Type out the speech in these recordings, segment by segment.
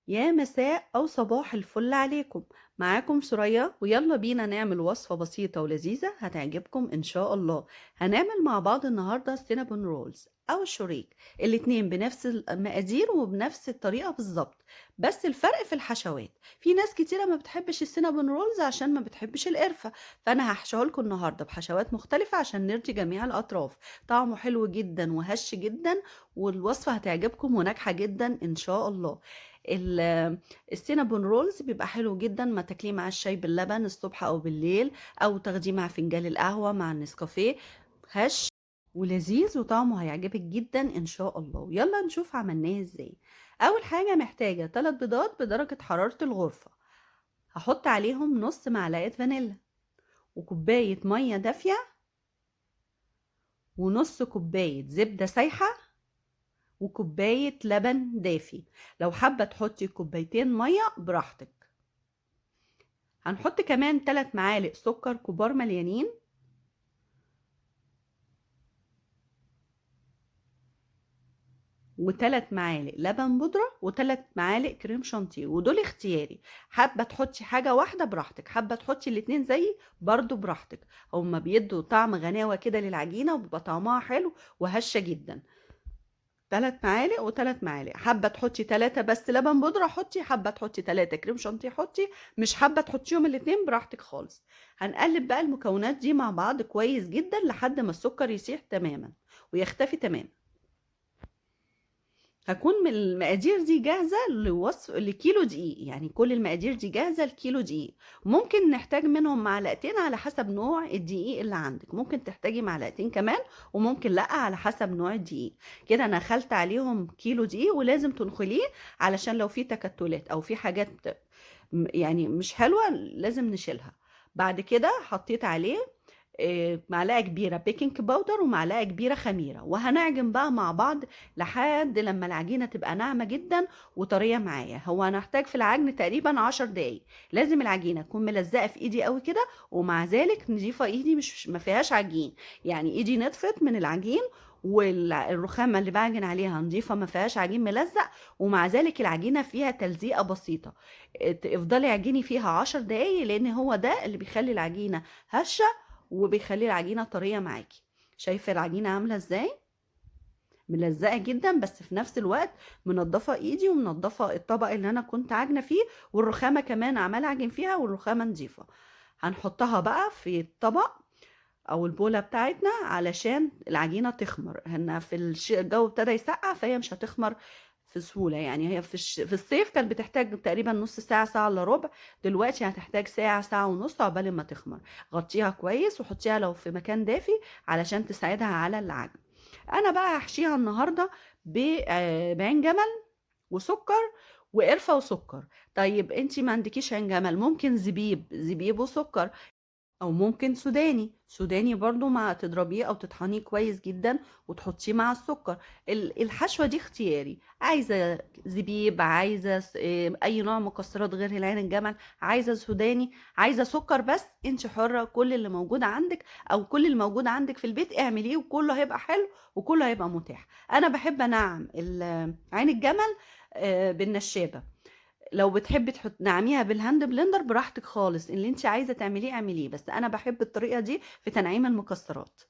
يا مساء أو صباح الفل عليكم. معاكم سوريا ويلا بينا نعمل وصفة بسيطة ولذيذة هتعجبكم إن شاء الله. هنعمل مع بعض النهاردة السينابون رولز أو الشريك، الاتنين بنفس المقادير وبنفس الطريقة بالظبط، بس الفرق في الحشوات. في ناس كتيرة ما بتحبش السينابون رولز عشان ما بتحبش القرفة، فأنا هحشيه لكم النهاردة بحشوات مختلفة عشان نرضي جميع الأطراف. طعمه حلو جدا وهش جدا، والوصفة هتعجبكم وناجحة جدا إن شاء الله. السينابون رولز بيبقى حلو جدا ما تاكليه مع الشاي باللبن الصبح او بالليل، او تاخديه مع فنجان القهوة مع النسكافيه. هش ولذيذ وطعمه هيعجبك جدا ان شاء الله. يلا نشوف عملناه ازاي. اول حاجة محتاجة 3 بيضات بدرجة حرارة الغرفة، هحط عليهم نص معلقة فانيلا وكوباية مية دافية ونص كوباية زبدة سايحة وكوباية لبن دافي. لو حابة تحطي كوبايتين مية براحتك. هنحط كمان 3 معالق سكر كبار مليانين، و3 معالق لبن بودرة و3 معالق كريم شانتيه، ودول اختياري. حابة تحطي حاجة واحدة براحتك، حابة تحطي الاتنين زيي برضو براحتك. هما بيدوا طعم غناوة كده للعجينة وبيبقى طعمها حلو وهشة جدا. 3 معالق و3 معالق، حابة تحطي 3 بس لبن بودرة حطي، حابة تحطي 3 كريم شانتيه حطي، مش حابة تحطيهم الاتنين براحتك خالص. هنقلب بقى المكونات دي مع بعض كويس جدا لحد ما السكر يسيح تماما ويختفي تماما. هكون من المقادير دي جاهزة لكيلو دقيق، يعني كل المقادير دي جاهزة لكيلو دقيق. ممكن نحتاج منهم معلقتين على حسب نوع الدقيق اللي عندك، ممكن تحتاجي معلقتين كمان وممكن لأ على حسب نوع الدقيق. كده انا خلت عليهم كيلو دقيق، ولازم تنخليه علشان لو في تكتلات او في حاجات يعني مش حلوة لازم نشيلها. بعد كده حطيت عليه معلقة كبيرة بيكنج باودر ومعلقة كبيرة خميرة، وهنعجن بقى مع بعض لحد لما العجينة تبقى ناعمة جدا وطرية معايا. هو هنحتاج في العجن تقريبا 10 دقايق. لازم العجينة تكون ملزقة في ايدي قوي كده، ومع ذلك نضيفة ايدي مش ما فيهاش عجين، يعني ايدي نطفت من العجين، والرخامة اللي بعجن عليها نضيفة ما فيهاش عجين ملزق، ومع ذلك العجينة فيها تلزيقة بسيطة. افضلي عجيني فيها 10 دقايق، لان هو ده اللي بيخلي العجينة هشة وبيخلي العجينة طرية معاكي. شايفة العجينة عاملة ازاي؟ ملزقة جدا، بس في نفس الوقت منضفة ايدي ومنضفة الطبق اللي انا كنت عاجنة فيه، والرخامة كمان عمال اعجن فيها والرخامة نضيفة. هنحطها بقى في الطبق او البولة بتاعتنا علشان العجينة تخمر. هنا في الجو ابتدى يسقع فهي مش هتخمر في سهولة. يعني هي في الصيف كانت بتحتاج تقريبا نص ساعة، ساعة الا ربع. دلوقتي هتحتاج ساعة، ساعة ونص عقبال ما تخمر. غطيها كويس وحطيها لو في مكان دافي علشان تساعدها على العجن. انا بقى هحشيها النهاردة بعين جمل وسكر وقرفة وسكر. طيب انتي ما عندكيش عين جمل، ممكن زبيب وسكر، او ممكن سوداني برضو مع تضربيه او تطحنيه كويس جدا وتحطيه مع السكر. الحشوة دي اختياري، عايزة زبيب، عايزة اي نوع مكسرات غير العين الجمل، عايزة سوداني، عايزة سكر، بس انت حرة. كل اللي موجود عندك او كل اللي موجود عندك في البيت اعمليه وكله هيبقى حلو وكله هيبقى متاح. انا بحب انعم عين الجمل بالنشابة. لو بتحبي نعميها بالهاند بلندر براحتك خالص، اللي انت عايزه تعمليه اعمليه، بس انا بحب الطريقه دي في تنعيم المكسرات.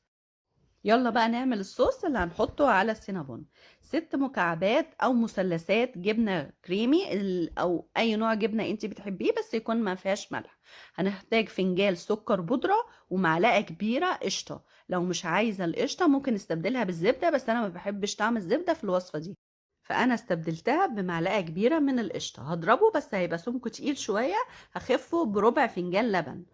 يلا بقى نعمل الصوص اللي هنحطه على السينابون. 6 مكعبات او مثلثات جبنه كريمي او اي نوع جبنه انت بتحبيه بس يكون ما فيهاش ملح. هنحتاج فنجان سكر بودره ومعلقه كبيره قشطه. لو مش عايزه القشطه ممكن نستبدلها بالزبده، بس انا ما بحبش طعم الزبده في الوصفه دي، فانا استبدلتها بمعلقه كبيره من القشطه. هضربه بس هيبقى سمكه تقيل شويه، هخفه بربع فنجان لبن.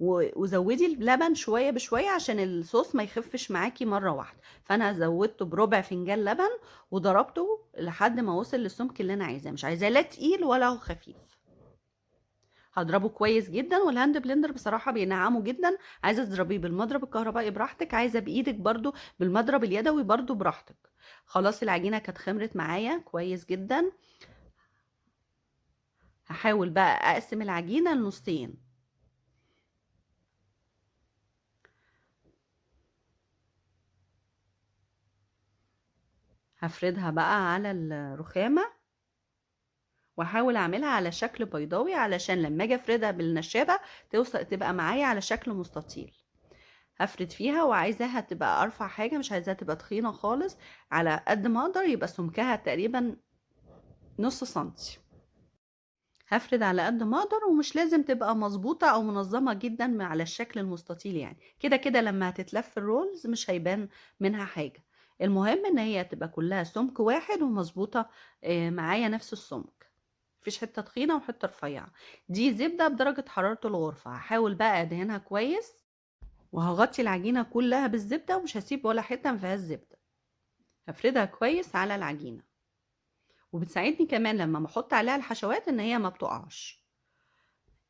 وزودي اللبن شويه بشويه عشان الصوص ما يخفش معاكي مره واحده. فانا زودته بربع فنجان لبن وضربته لحد ما وصل للسمك اللي انا عايزاه، مش عايزاه لا تقيل ولا هو خفيف. هضربه كويس جدا، والهاند بلندر بصراحة بينعمه جدا. عايزة تضربيه بالمضرب الكهربائي براحتك، عايزة بايدك برضو بالمضرب اليدوي برضو براحتك. خلاص العجينة كانت خمرت معايا كويس جدا. هحاول بقى اقسم العجينة لنصين. هفردها بقى على الرخامة واحاول اعملها على شكل بيضاوي علشان لما اجي افردها بالنشابة توصل تبقى معايا على شكل مستطيل. هفرد فيها وعايزاها تبقى ارفع حاجة، مش عايزاها تبقى تخينة خالص، على قد ما اقدر يبقى سمكها تقريبا نص سنتي. هفرد على قد ما اقدر، ومش لازم تبقى مظبوطة او منظمة جدا على الشكل المستطيل، يعني كده كده لما هتتلف الرولز مش هيبان منها حاجة. المهم ان هي تبقى كلها سمك واحد ومظبوطة معايا نفس السمك، مفيش حتة تخينة وحتة رفيعة. دي زبدة بدرجة حرارة الغرفة، هحاول بقى ادهنها كويس، وهغطي العجينة كلها بالزبدة ومش هسيب ولا حتة مفيهاش زبدة. هفردها كويس على العجينة، وبتساعدني كمان لما بحط عليها الحشوات ان هي ما بتقعش.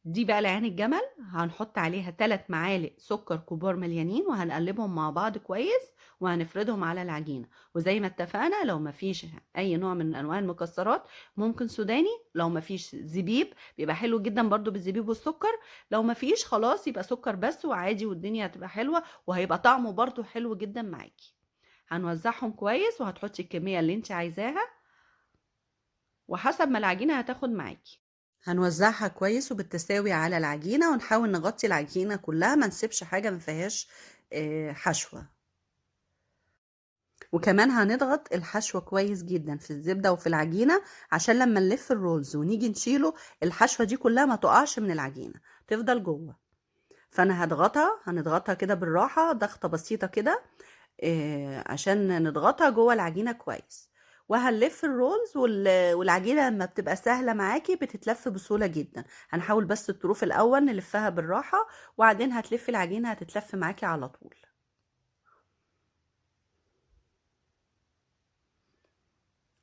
دي بقى لعين الجمل، هنحط عليها 3 معالق سكر كبار مليانين، وهنقلبهم مع بعض كويس، وهنفردهم على العجينة. وزي ما اتفقنا لو مفيش اي نوع من انواع المكسرات ممكن سوداني، لو مفيش زبيب بيبقى حلو جدا برضو بالزبيب والسكر، لو مفيش خلاص يبقى سكر بس وعادي، والدنيا هتبقى حلوة وهيبقى طعمه برضو حلو جدا معاكي. هنوزعهم كويس، وهتحطي الكمية اللي انت عايزاها وحسب ما العجينة هتاخد معاكي. هنوزعها كويس وبالتساوي على العجينة، ونحاول نغطي العجينة كلها، ما نسيبش حاجة ما فيهاش حشوة. وكمان هنضغط الحشوة كويس جدا في الزبدة وفي العجينة، عشان لما نلف الرولز ونيجي نشيله الحشوة دي كلها ما تقعش من العجينة، تفضل جوه. فانا هنضغطها كده بالراحة، ضغطة بسيطة كده عشان نضغطها جوه العجينة كويس. وهنلف الرولز والعجينة لما بتبقى سهلة معاكي بتتلف بسهولة جدا. هنحاول بس الطروف الأول نلفها بالراحة، وبعدين هتلفي العجينة هتتلف معاكي على طول.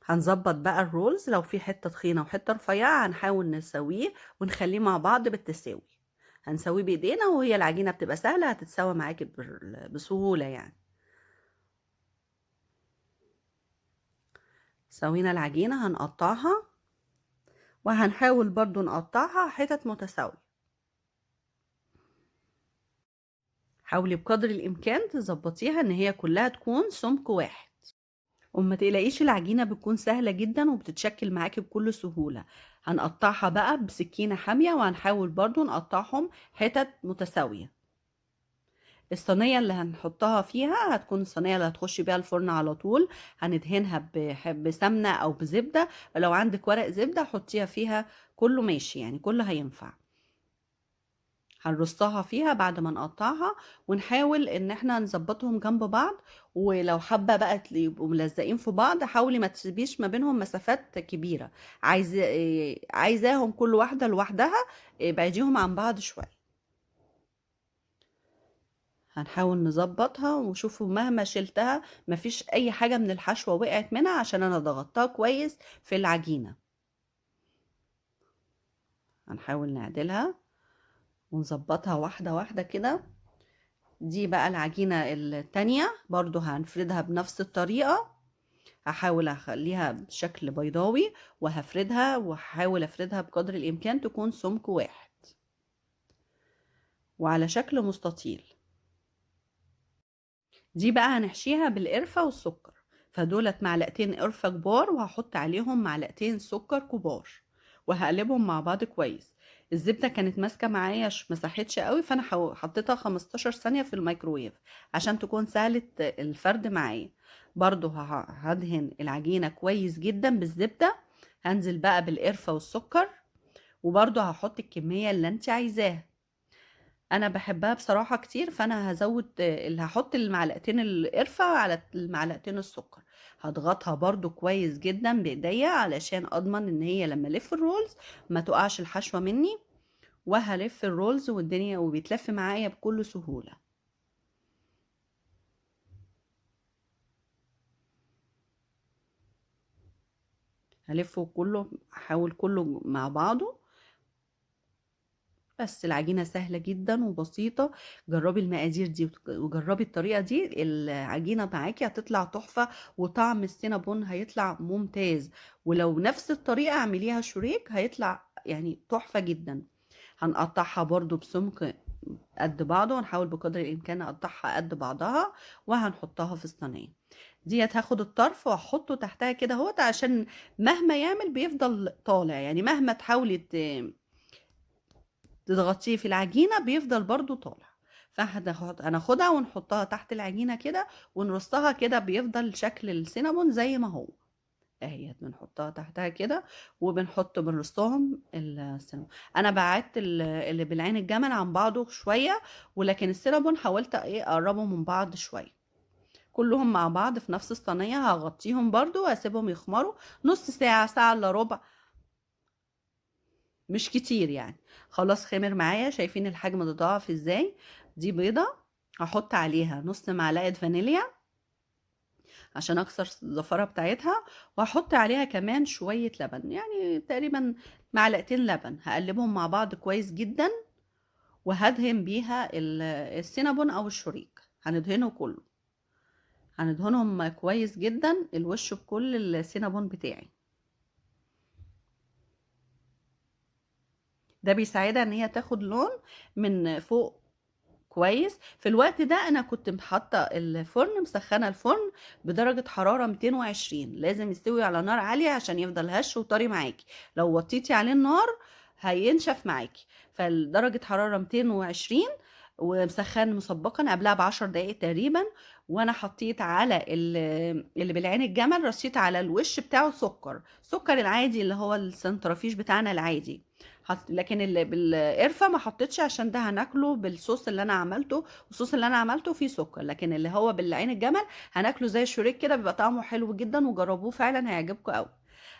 هنظبط بقى الرولز، لو في حتة تخينة وحتة رفيعة هنحاول نسويه ونخليه مع بعض بالتساوي. هنسويه بإيدينا، وهي العجينة بتبقى سهلة هتتسوى معاكي بسهولة يعني. سوينا العجينة هنقطعها، وهنحاول برضو نقطعها حتت متساوية. حاولي بقدر الإمكان تظبطيها إن هي كلها تكون سمك واحد، وما تقلقيش العجينة بتكون سهلة جدا وبتتشكل معاكي بكل سهولة. هنقطعها بقى بسكينة حامية، وهنحاول برضو نقطعهم حتت متساوية. الصينية اللي هنحطها فيها هتكون الصينية اللي هتخشي بيها الفرن على طول. هندهنها بسمنة أو بزبدة، لو عندك ورق زبدة حطيها فيها، كله ماشي يعني كله هينفع. هنرصها فيها بعد ما نقطعها، ونحاول ان احنا نظبطهم جنب بعض. ولو حابه بقى يبقوا ملزقين في بعض، حاولي ما تسيبيش ما بينهم مسافات كبيره. عايزاهم كل واحده لوحدها، بعديهم عن بعض شويه. هنحاول نظبطها، وشوفوا مهما شلتها مفيش اي حاجه من الحشوه وقعت منها، عشان انا ضغطتها كويس في العجينه. هنحاول نعدلها ونظبطها واحده واحده كده. دي بقى العجينة التانية برضو هنفردها بنفس الطريقة. هحاول اخليها بشكل بيضاوي، وهفردها وهحاول افردها بقدر الامكان تكون سمك واحد وعلى شكل مستطيل. دي بقى هنحشيها بالقرفة والسكر، فدولت معلقتين قرفة كبار، وهحط عليهم معلقتين سكر كبار، وهقلبهم مع بعض كويس. الزبدة كانت ماسكة معايا مسحتش قوي، فانا حطيتها 15 ثانية في الميكرويف عشان تكون سهلة الفرد معايا. برضو هدهن العجينة كويس جدا بالزبدة. هنزل بقى بالقرفة والسكر، وبرضو هحط الكمية اللي انت عايزاها. انا بحبها بصراحة كتير، فانا هزود اللي هحط المعلقتين القرفة على المعلقتين السكر. هضغطها برضو كويس جدا بايديا علشان اضمن ان هي لما الف الرولز ما تقعش الحشوة مني. وهلف الرولز والدنيا وبيتلف معايا بكل سهولة. هلفه كله، احاول كله مع بعضه. بس العجينة سهلة جدا وبسيطة. جربي المقادير دي وجربي الطريقة دي، العجينة معاكي هتطلع تحفة، وطعم السينابون هيطلع ممتاز. ولو نفس الطريقة اعمليها شريك هيطلع يعني تحفة جدا. هنقطعها برضو بسمك قد بعضه، ونحاول بقدر الامكان نقطعها قد بعضها، وهنحطها في الصينية. ديّة هاخد الطرف وأحطه تحتها كده أهوّة، عشان مهما يعمل بيفضل طالع، يعني مهما تحاولي تضغطيه في العجينة بيفضل برضه طالع. هناخدها ونحطها تحت العجينة كده ونرصها كده، بيفضل شكل السينابون زي ما هو. أهيّة بنحطها تحتها كده بنرصهم السينابون. أنا بعدت اللي بالعين الجمل عن بعضه شوية، ولكن السينابون حاولت أقرّبه من بعض شوية. كلّهم مع بعض في نفس الصينية، هاغطّيهم برضه وأسيبهم يخمروا نُص ساعة، ساعة إلا ربع، مش كتير يعني. خلاص خمر معايا، شايفين الحجم تضاعف إزاي؟ دي بيضة هاحط عليها نُص معلقة فانيليا عشان أكسر الزفارة بتاعتها، وهاحط عليها كمان شوية لبن، يعني تقريبًا معلقتين لبن، هاقلّبهم مع بعض كويس جدًا، وهادهن بيها السينابون أو الشوريك، هندهنه كلّه، هندهنهم كويس جدًا الوش بكل السينابون بتاعي. ده بيساعدها إن هي تاخد لون من فوق كويس. في الوقت ده أنا كنت حاطة الفرن، مسخّنة الفرن بدرجة حرارة 220، لازم يستوي على نار عالية عشان يفضل هش وطري معاكِ، لو وطّيتِ عليه النار هينشف معاكِ. درجة حرارة 220، ومسخّن مسبقًا قبلها ب10 دقايق تقريبًا. وأنا حطيت على اللي بالعين الجمل، رشيت على الوش بتاعه سُكّر، سُكّر العادي اللي هو السنترفيش بتاعنا العادي. لكن اللي بالقرفة ما حطيتش عشان ده هناكله بالصوص اللي أنا عملته، والصوص اللي أنا عملته فيه سُكّر، لكن اللي هو بالعين الجمل هناكله زي الشوريك كده، بيبقى طعمه حلو جدًا، وجرّبوه فعلًا هيعجبكم أوي.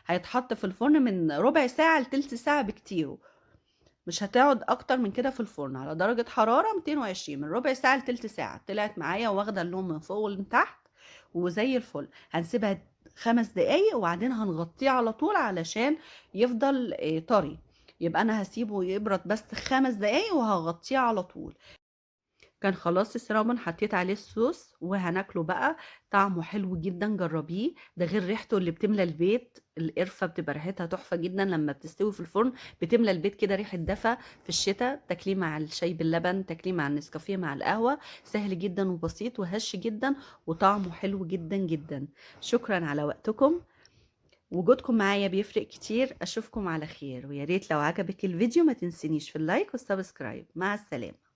هيتحط في الفرن من ربع ساعة لتلت ساعة بكتيره، مش هتقعد أكتر من كده في الفرن على درجة حرارة 220، من ربع ساعة لتلت ساعة. طلعت معايا واخدة اللون من فوق ومن تحت وزي الفل. هنسيبها 5 دقايق وبعدين هنغطيه على طول علشان يفضل طري. يبقى أنا هاسيبه يبرد بس 5 دقايق وهاغطيه على طول. كان خلاص السينابون حطيت عليه الصوص وهناكله بقى، طعمه حلو جدًا جرّبيه، ده غير ريحته اللي بتملى البيت. القرفة بتبقى ريحتها تحفة جدًا لمّا بتستوي في الفرن، بتملى البيت كده ريحة دفا. في الشتا تاكليه مع الشاي باللبن، تاكليه مع النسكافيه، مع القهوة، سهل جدًا وبسيط وهش جدًا وطعمه حلو جدًا، جدًا. شكرًا على وقتكم، وجودكم معايا بيفرق كتير. أشوفكم على خير، ويا ريت لو عجبِك الفيديو ما تنسينيش في اللايك والسبسكرايب. مع السلامة.